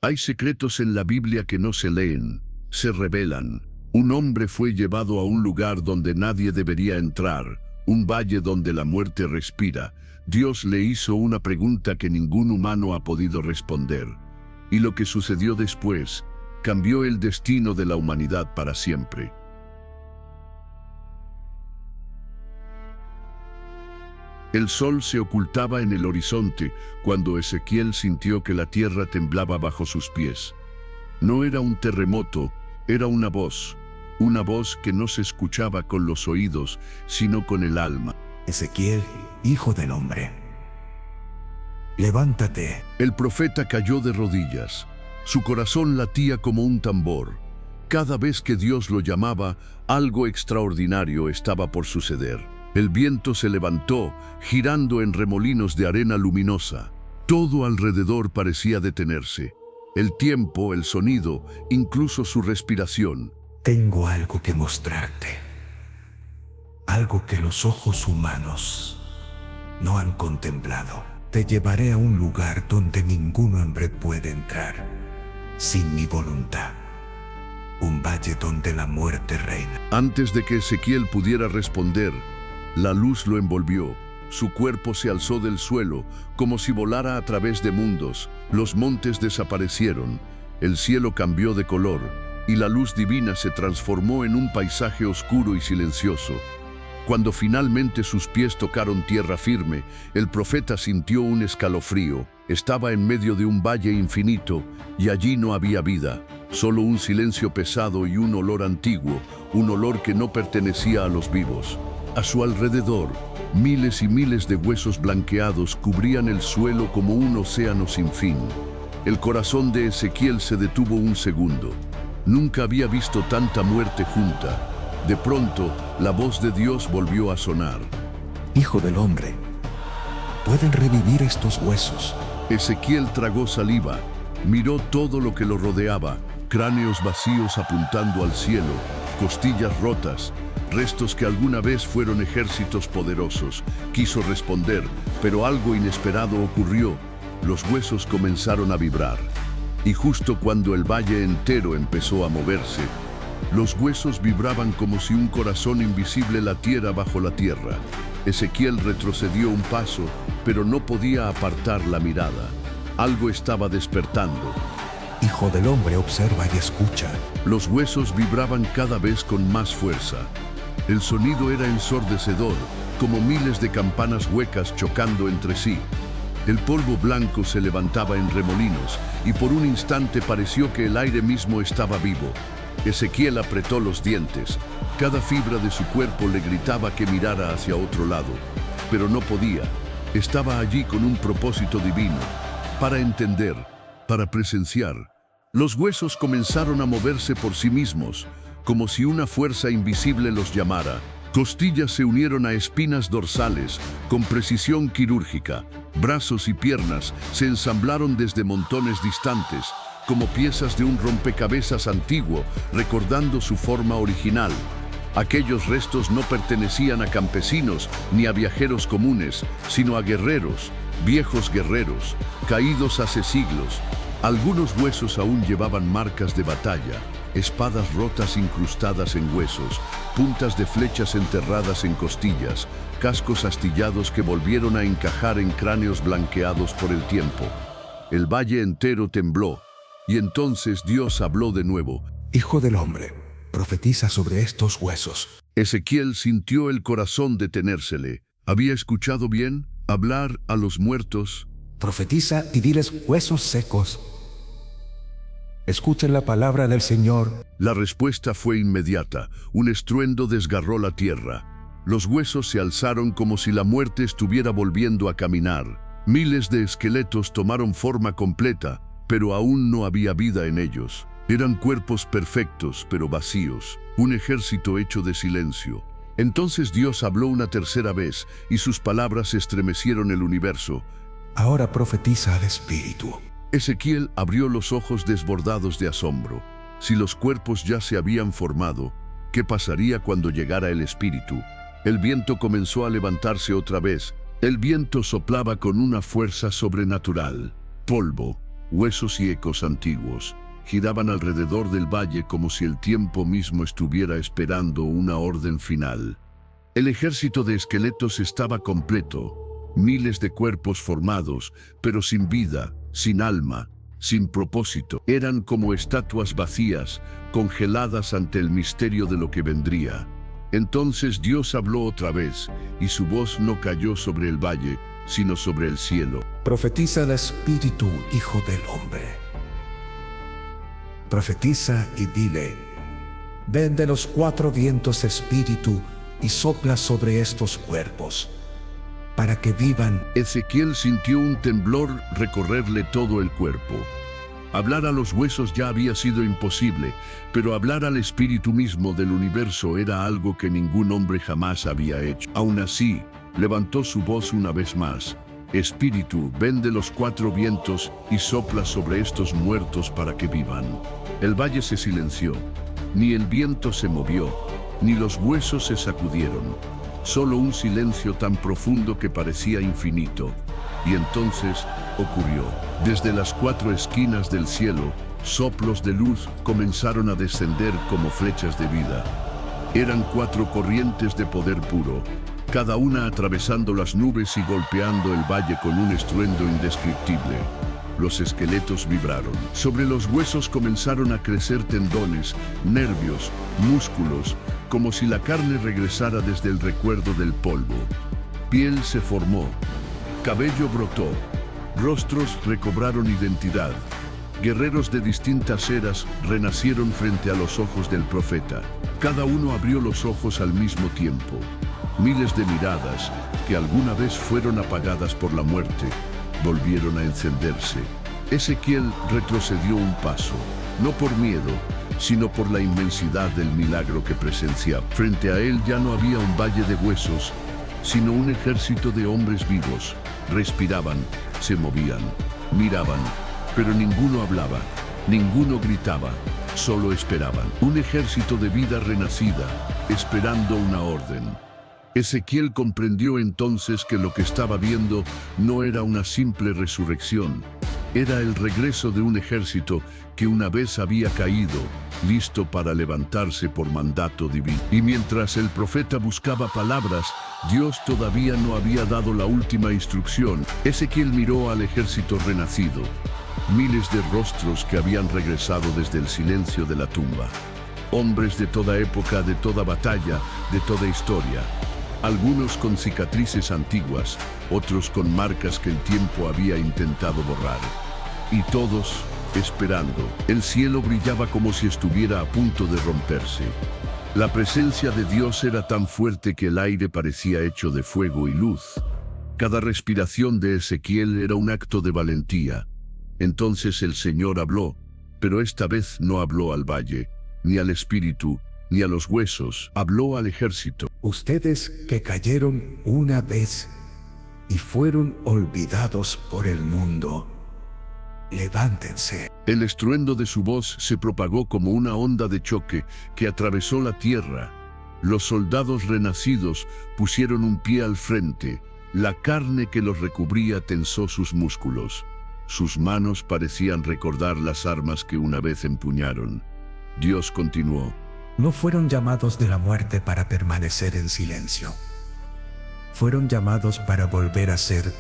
Hay secretos en la Biblia que no se leen, se revelan. Un hombre fue llevado a un lugar donde nadie debería entrar, un valle donde la muerte respira. Dios le hizo una pregunta que ningún humano ha podido responder. Y lo que sucedió después cambió el destino de la humanidad para siempre. El sol se ocultaba en el horizonte cuando Ezequiel sintió que la tierra temblaba bajo sus pies. No era un terremoto, era una voz que no se escuchaba con los oídos, sino con el alma. Ezequiel, hijo del hombre, levántate. El profeta cayó de rodillas. Su corazón latía como un tambor. Cada vez que Dios lo llamaba, algo extraordinario estaba por suceder. El viento se levantó, girando en remolinos de arena luminosa. Todo alrededor parecía detenerse. El tiempo, el sonido, incluso su respiración. Tengo algo que mostrarte. Algo que los ojos humanos no han contemplado. Te llevaré a un lugar donde ningún hombre puede entrar, sin mi voluntad. Un valle donde la muerte reina. Antes de que Ezequiel pudiera responder, la luz lo envolvió. Su cuerpo se alzó del suelo, como si volara a través de mundos. Los montes desaparecieron, el cielo cambió de color, y la luz divina se transformó en un paisaje oscuro y silencioso. Cuando finalmente sus pies tocaron tierra firme, el profeta sintió un escalofrío. Estaba en medio de un valle infinito, y allí no había vida, solo un silencio pesado y un olor antiguo, un olor que no pertenecía a los vivos. A su alrededor, miles y miles de huesos blanqueados cubrían el suelo como un océano sin fin. El corazón de Ezequiel se detuvo un segundo. Nunca había visto tanta muerte junta. De pronto, la voz de Dios volvió a sonar. Hijo del hombre, ¿pueden revivir estos huesos? Ezequiel tragó saliva, miró todo lo que lo rodeaba, cráneos vacíos apuntando al cielo, costillas rotas, restos que alguna vez fueron ejércitos poderosos. Quiso responder, pero algo inesperado ocurrió. Los huesos comenzaron a vibrar. Y justo cuando el valle entero empezó a moverse, los huesos vibraban como si un corazón invisible latiera bajo la tierra. Ezequiel retrocedió un paso, pero no podía apartar la mirada. Algo estaba despertando. Hijo del hombre, observa y escucha. Los huesos vibraban cada vez con más fuerza. El sonido era ensordecedor, como miles de campanas huecas chocando entre sí. El polvo blanco se levantaba en remolinos, y por un instante pareció que el aire mismo estaba vivo. Ezequiel apretó los dientes. Cada fibra de su cuerpo le gritaba que mirara hacia otro lado, pero no podía. Estaba allí con un propósito divino, para entender, para presenciar. Los huesos comenzaron a moverse por sí mismos, como si una fuerza invisible los llamara. Costillas se unieron a espinas dorsales, con precisión quirúrgica. Brazos y piernas se ensamblaron desde montones distantes, como piezas de un rompecabezas antiguo, recordando su forma original. Aquellos restos no pertenecían a campesinos ni a viajeros comunes, sino a guerreros, viejos guerreros, caídos hace siglos. Algunos huesos aún llevaban marcas de batalla, espadas rotas incrustadas en huesos, puntas de flechas enterradas en costillas, cascos astillados que volvieron a encajar en cráneos blanqueados por el tiempo. El valle entero tembló, y entonces Dios habló de nuevo. Hijo del hombre, profetiza sobre estos huesos. Ezequiel sintió el corazón detenérsele. ¿Había escuchado bien? Hablar a los muertos. Profetiza y diles: huesos secos, escuchen la palabra del Señor. La respuesta fue inmediata. Un estruendo desgarró la tierra. Los huesos se alzaron como si la muerte estuviera volviendo a caminar. Miles de esqueletos tomaron forma completa, pero aún no había vida en ellos. Eran cuerpos perfectos, pero vacíos, un ejército hecho de silencio. Entonces Dios habló una tercera vez, y sus palabras estremecieron el universo. Ahora profetiza al Espíritu. Ezequiel abrió los ojos desbordados de asombro. Si los cuerpos ya se habían formado, ¿qué pasaría cuando llegara el Espíritu? El viento comenzó a levantarse otra vez. El viento soplaba con una fuerza sobrenatural. Polvo, huesos y ecos antiguos. Giraban alrededor del valle como si el tiempo mismo estuviera esperando una orden final. El ejército de esqueletos estaba completo, miles de cuerpos formados, pero sin vida, sin alma, sin propósito. Eran como estatuas vacías, congeladas ante el misterio de lo que vendría. Entonces Dios habló otra vez, y su voz no cayó sobre el valle, sino sobre el cielo. Profetiza el Espíritu, Hijo del Hombre. Profetiza y dile: ven de los cuatro vientos, Espíritu, y sopla sobre estos cuerpos, para que vivan. Ezequiel sintió un temblor recorrerle todo el cuerpo. Hablar a los huesos ya había sido imposible, pero hablar al espíritu mismo del universo era algo que ningún hombre jamás había hecho. Aún así, levantó su voz una vez más. Espíritu, ven de los cuatro vientos y sopla sobre estos muertos para que vivan. El valle se silenció. Ni el viento se movió, ni los huesos se sacudieron. Solo un silencio tan profundo que parecía infinito. Y entonces ocurrió. Desde las cuatro esquinas del cielo, soplos de luz comenzaron a descender como flechas de vida. Eran cuatro corrientes de poder puro, cada una atravesando las nubes y golpeando el valle con un estruendo indescriptible. Los esqueletos vibraron. Sobre los huesos comenzaron a crecer tendones, nervios, músculos, como si la carne regresara desde el recuerdo del polvo. Piel se formó, cabello brotó, rostros recobraron identidad. Guerreros de distintas eras renacieron frente a los ojos del profeta. Cada uno abrió los ojos al mismo tiempo. Miles de miradas, que alguna vez fueron apagadas por la muerte, volvieron a encenderse. Ezequiel retrocedió un paso, no por miedo, sino por la inmensidad del milagro que presenciaba. Frente a él ya no había un valle de huesos, sino un ejército de hombres vivos. Respiraban, se movían, miraban, pero ninguno hablaba, ninguno gritaba, solo esperaban. Un ejército de vida renacida, esperando una orden. Ezequiel comprendió entonces que lo que estaba viendo no era una simple resurrección, era el regreso de un ejército que una vez había caído, listo para levantarse por mandato divino. Y mientras el profeta buscaba palabras, Dios todavía no había dado la última instrucción. Ezequiel miró al ejército renacido, miles de rostros que habían regresado desde el silencio de la tumba. Hombres de toda época, de toda batalla, de toda historia. Algunos con cicatrices antiguas, otros con marcas que el tiempo había intentado borrar. Y todos esperando. El cielo brillaba como si estuviera a punto de romperse. La presencia de Dios era tan fuerte que el aire parecía hecho de fuego y luz. Cada respiración de Ezequiel era un acto de valentía. Entonces el Señor habló, pero esta vez no habló al valle, ni al espíritu, ni a los huesos, habló al ejército. Ustedes que cayeron una vez y fueron olvidados por el mundo, levántense. El estruendo de su voz se propagó como una onda de choque que atravesó la tierra. Los soldados renacidos pusieron un pie al frente. La carne que los recubría tensó sus músculos. Sus manos parecían recordar las armas que una vez empuñaron. Dios continuó. No fueron llamados de la muerte para permanecer en silencio. Fueron llamados para volver a ser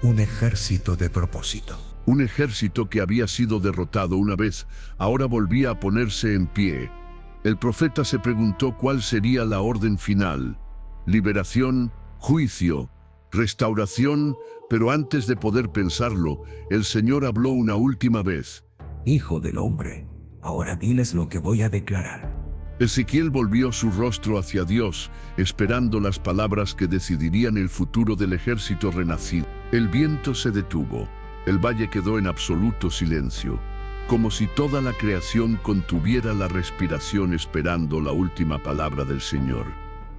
un ejército de propósito. Un ejército que había sido derrotado una vez, ahora volvía a ponerse en pie. El profeta se preguntó cuál sería la orden final. Liberación, juicio, restauración, pero antes de poder pensarlo, el Señor habló una última vez. Hijo del hombre, ahora diles lo que voy a declarar. Ezequiel volvió su rostro hacia Dios, esperando las palabras que decidirían el futuro del ejército renacido. El viento se detuvo. El valle quedó en absoluto silencio, como si toda la creación contuviera la respiración esperando la última palabra del Señor.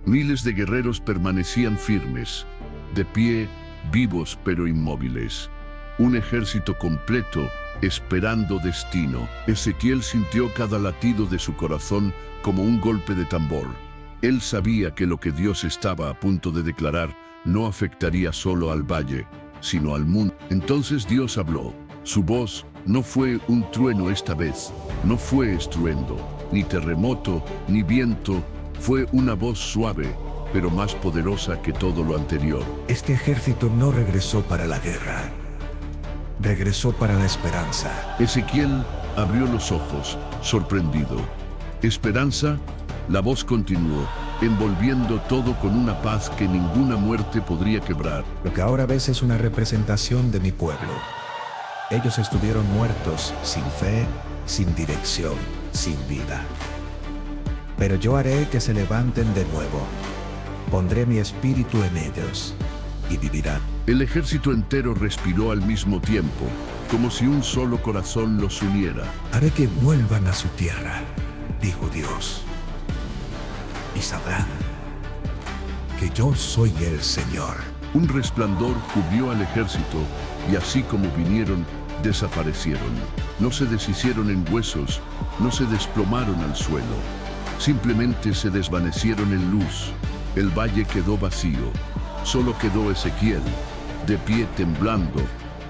Miles de guerreros permanecían firmes, de pie, vivos pero inmóviles. Un ejército completo, esperando destino. Ezequiel sintió cada latido de su corazón como un golpe de tambor. Él sabía que lo que Dios estaba a punto de declarar no afectaría solo al valle, sino al mundo. Entonces Dios habló. Su voz, No fue un trueno esta vez, no fue estruendo, ni terremoto, ni viento, fue una voz suave, pero más poderosa que todo lo anterior. Este ejército no regresó para la guerra, regresó para la esperanza. Ezequiel abrió los ojos, sorprendido. ¿Esperanza? La voz continuó, envolviendo todo con una paz que ninguna muerte podría quebrar. Lo que ahora ves es una representación de mi pueblo. Ellos estuvieron muertos, sin fe, sin dirección, sin vida. Pero yo haré que se levanten de nuevo. Pondré mi espíritu en ellos y vivirán. El ejército entero respiró al mismo tiempo, como si un solo corazón los uniera. Haré que vuelvan a su tierra, dijo Dios. Y sabrán que yo soy el Señor. Un resplandor cubrió al ejército y así como vinieron, desaparecieron. No se deshicieron en huesos, no se desplomaron al suelo. Simplemente se desvanecieron en luz. El valle quedó vacío. Solo quedó Ezequiel, de pie temblando,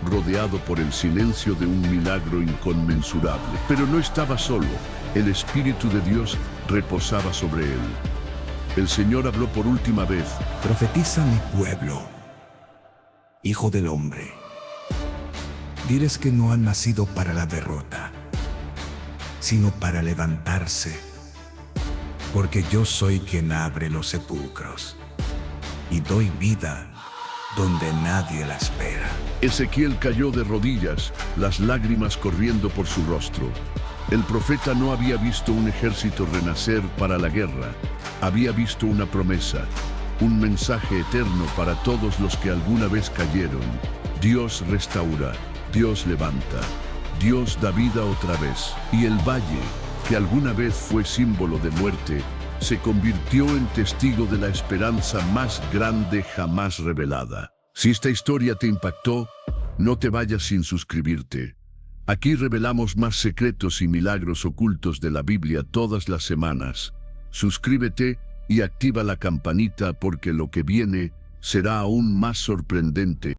rodeado por el silencio de un milagro inconmensurable. Pero no estaba solo. El Espíritu de Dios reposaba sobre él. El Señor habló por última vez. Profetiza a mi pueblo, hijo del hombre. Diles que no han nacido para la derrota, sino para levantarse. Porque yo soy quien abre los sepulcros y doy vida donde nadie la espera. Ezequiel cayó de rodillas, las lágrimas corriendo por su rostro. El profeta no había visto un ejército renacer para la guerra. Había visto una promesa, un mensaje eterno para todos los que alguna vez cayeron. Dios restaura, Dios levanta, Dios da vida otra vez. Y el valle, que alguna vez fue símbolo de muerte, se convirtió en testigo de la esperanza más grande jamás revelada. Si esta historia te impactó, no te vayas sin suscribirte. Aquí revelamos más secretos y milagros ocultos de la Biblia todas las semanas. Suscríbete y activa la campanita porque lo que viene será aún más sorprendente.